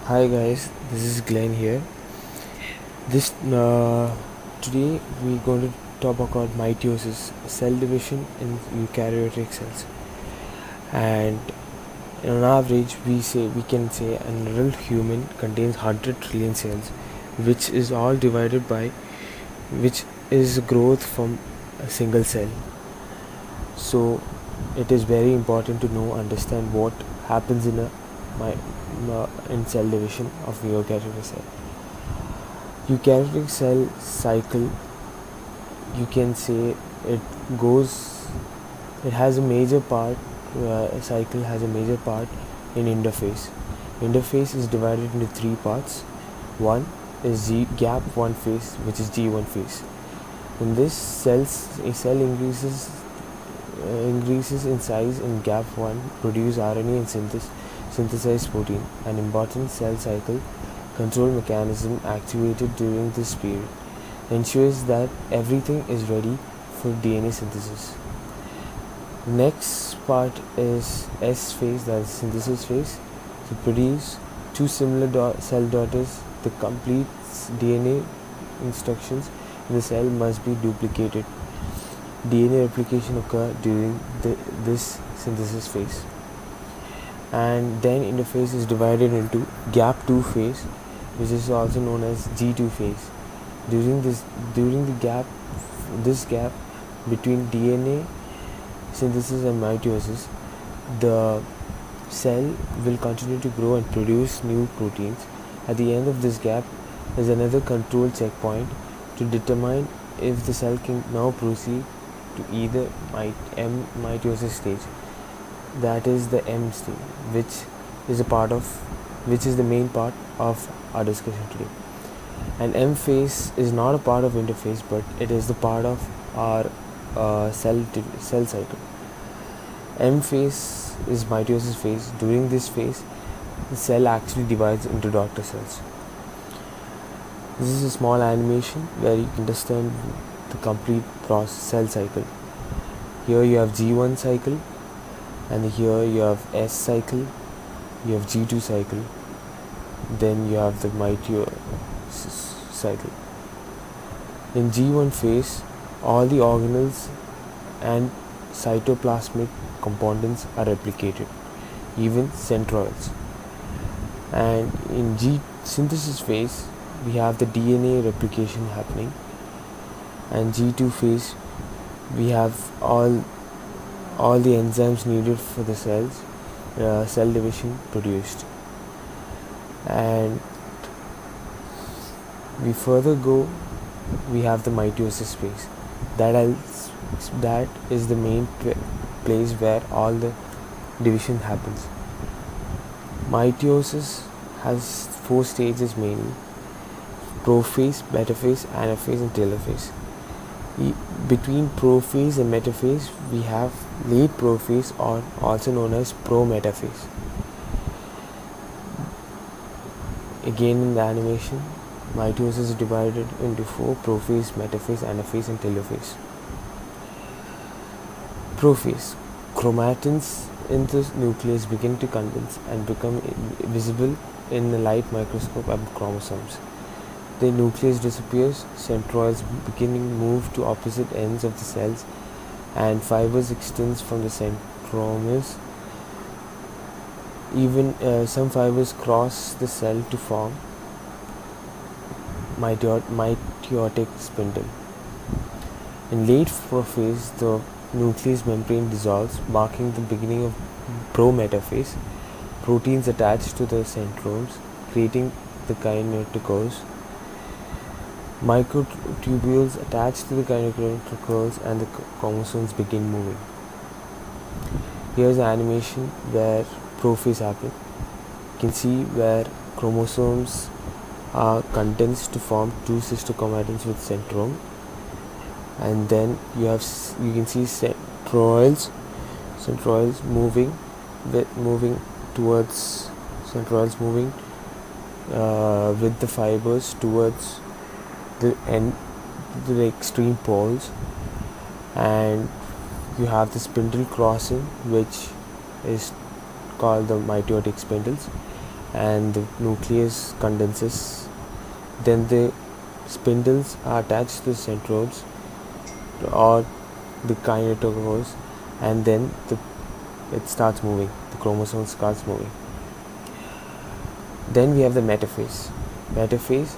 Hi guys, this is Glenn here. This Today we're going to talk about mitosis, cell division in eukaryotic cells. And on average, we can say an adult human contains 100 trillion cells, which is all divided by which is growth from a single cell. So it is very important to understand what happens in cell division of eukaryotic cell. Eukaryotic cell cycle, you can say it goes it has a major part cycle has a major part in interphase is divided into three parts. One is gap 1 phase, which is G1 phase. In this, a cell increases in size in gap 1, produce RNA and synthesize protein. An important cell cycle control mechanism activated during this period ensures that everything is ready for DNA synthesis. Next part is S phase, that is synthesis phase. To produce two similar cell daughters, the complete DNA instructions in the cell must be duplicated. DNA replication occurs during this synthesis phase. And then interphase is divided into gap 2 phase, which is also known as G2 phase. During this gap between DNA synthesis and mitosis, the cell will continue to grow and produce new proteins. At the end of this gap is another control checkpoint to determine if the cell can now proceed to either mitosis stage, that is the M stage, which is the main part of our discussion today. And M phase is not a part of interphase, but it is the part of our cell cycle. M phase is mitosis phase. During this phase, the cell actually divides into daughter cells. This is a small animation where you understand the complete cell cycle. Here you have G1 cycle, and here you have S cycle, you have G2 cycle, then you have the mitosis cycle. In G1 phase, all the organelles and cytoplasmic components are replicated, even centrioles. And in synthesis phase, we have the DNA replication happening, and G2 phase, we have all the enzymes needed for the cell division produced. And we further go, we have the mitosis phase. That is the main place where all the division happens. Mitosis has 4 stages mainly: prophase, metaphase, anaphase, and telophase. Between prophase and metaphase, we have late prophase, or also known as prometaphase. Again, in the animation, mitosis is divided into 4: prophase, metaphase, anaphase, and telophase. Prophase. Chromatins in the nucleus begin to condense and become visible in the light microscope and chromosomes. The nucleus disappears, centrioles beginning move to opposite ends of the cells, and fibers extend from the centromeres. Even some fibers cross the cell to form mitotic spindle. In late prophase, the nucleus membrane dissolves, marking the beginning of prometaphase. Proteins attach to the centromes, creating the kinetochores. Microtubules attach to the kinetochores, and the chromosomes begin moving. Here's an animation where prophase happens. You can see where chromosomes are condensed to form 2 sister chromatins with centrome, and then you can see centrioles moving towards with the fibers towards the end, the extreme poles, and you have the spindle crossing, which is called the mitotic spindles, and the nucleus condenses. Then the spindles are attached to the centroids or the kinetochores, and then it starts moving. The chromosome starts moving. Then we have the metaphase. Metaphase,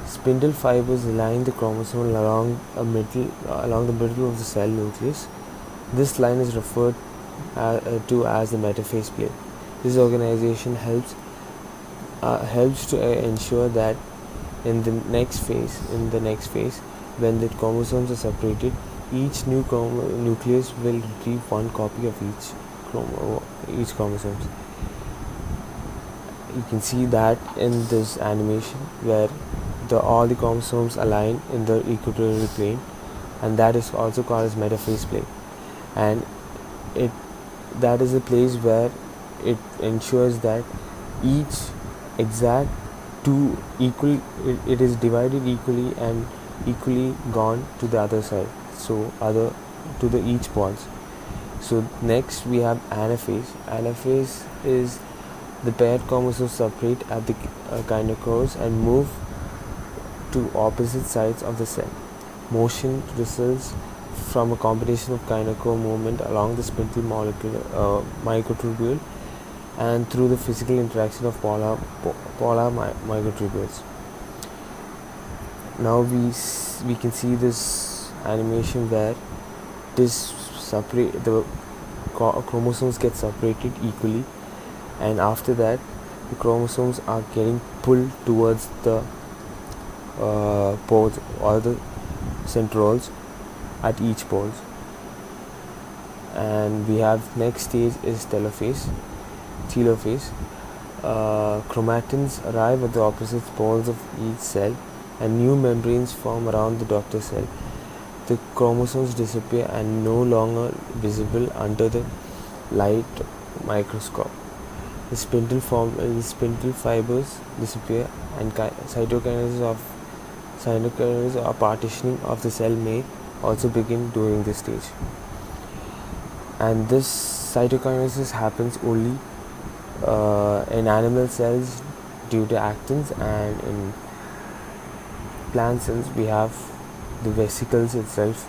spindle fibers line the chromosome along the middle of the cell nucleus. This line is referred to as the metaphase plate. This organization helps to ensure that in the next phase, when the chromosomes are separated, each new nucleus will retrieve one copy of each chromosome. You can see that in this animation where all the chromosomes align in the equatorial plane, and that is also called as metaphase plane. And that is a place where it ensures that each exact two equal it is divided equally and equally gone to the other side, so to the each poles. So next we have anaphase. Anaphase is the paired chromosomes separate at the kinetochores and move to opposite sides of the cell. Motion results from a combination of kinetochore movement along the spindle microtubule and through the physical interaction of polar microtubules. Now we can see this animation where the chromosomes get separated equally, and after that the chromosomes are getting pulled towards the poles or the centroids at each poles. And we have next stage is telophase. Chromatins arrive at the opposite poles of each cell and new membranes form around the daughter cell. The chromosomes disappear and no longer visible under the light microscope. The spindle fibers disappear, and cytokinesis or partitioning of the cell may also begin during this stage. And this cytokinesis happens only in animal cells due to actins, and in plant cells we have the vesicles itself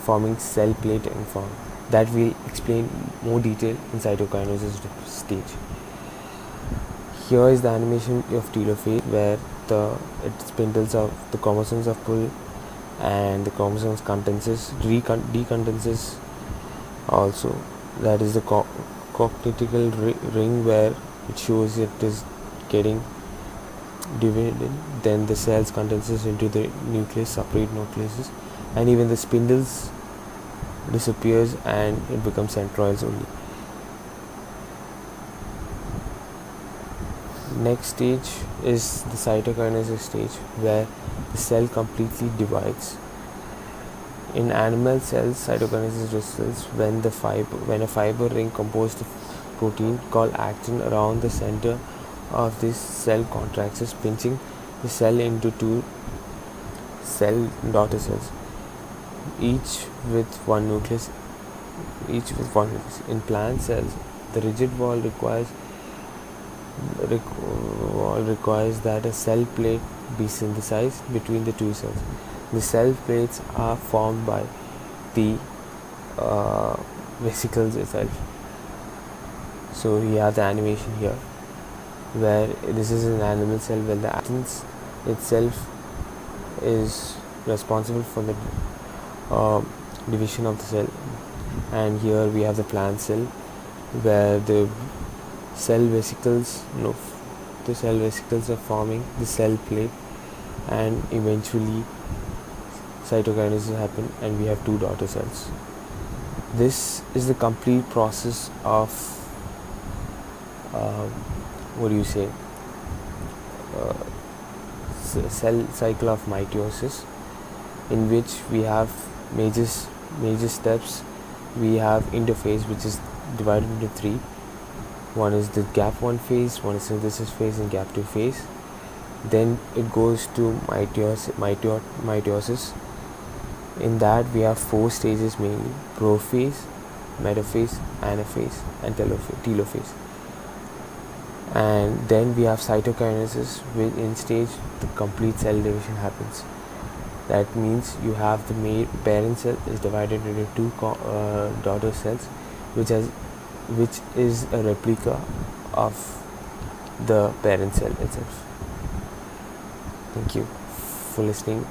forming cell plate and form. That we'll explain more detail in cytokinesis stage. Here is the animation of telophase where the chromosomes are pulled and the chromosomes decondenses also. That is the coccygeal ring where it shows it is getting divided. Then the cells condenses into the nucleus, separate nucleuses, and even the spindles disappears and it becomes centroids only. Next stage is the cytokinesis stage where the cell completely divides. In animal cells, cytokinesis results when a fiber ring composed of protein called actin around the center of this cell contracts, pinching the cell into two cell daughter cells, each with one nucleus. In plant cells, the rigid wall requires that a cell plate be synthesized between the two cells. The cell plates are formed by the vesicles itself. So we have the animation here where this is an animal cell where the actins itself is responsible for the division of the cell, and here we have the plant cell where the cell vesicles are forming the cell plate, and eventually cytokinesis happen and we have two daughter cells. This is the complete process of cell cycle of mitosis, in which we have major steps. We have interphase, which is divided into three. One is the gap 1 phase, one is synthesis phase, and gap 2 phase. Then it goes to mitosis. In that we have 4 stages mainly: prophase, metaphase, anaphase, and telophase. And then we have cytokinesis, which in stage the complete cell division happens. That means you have the parent cell is divided into two daughter cells, which is a replica of the parent cell itself. Thank you for listening.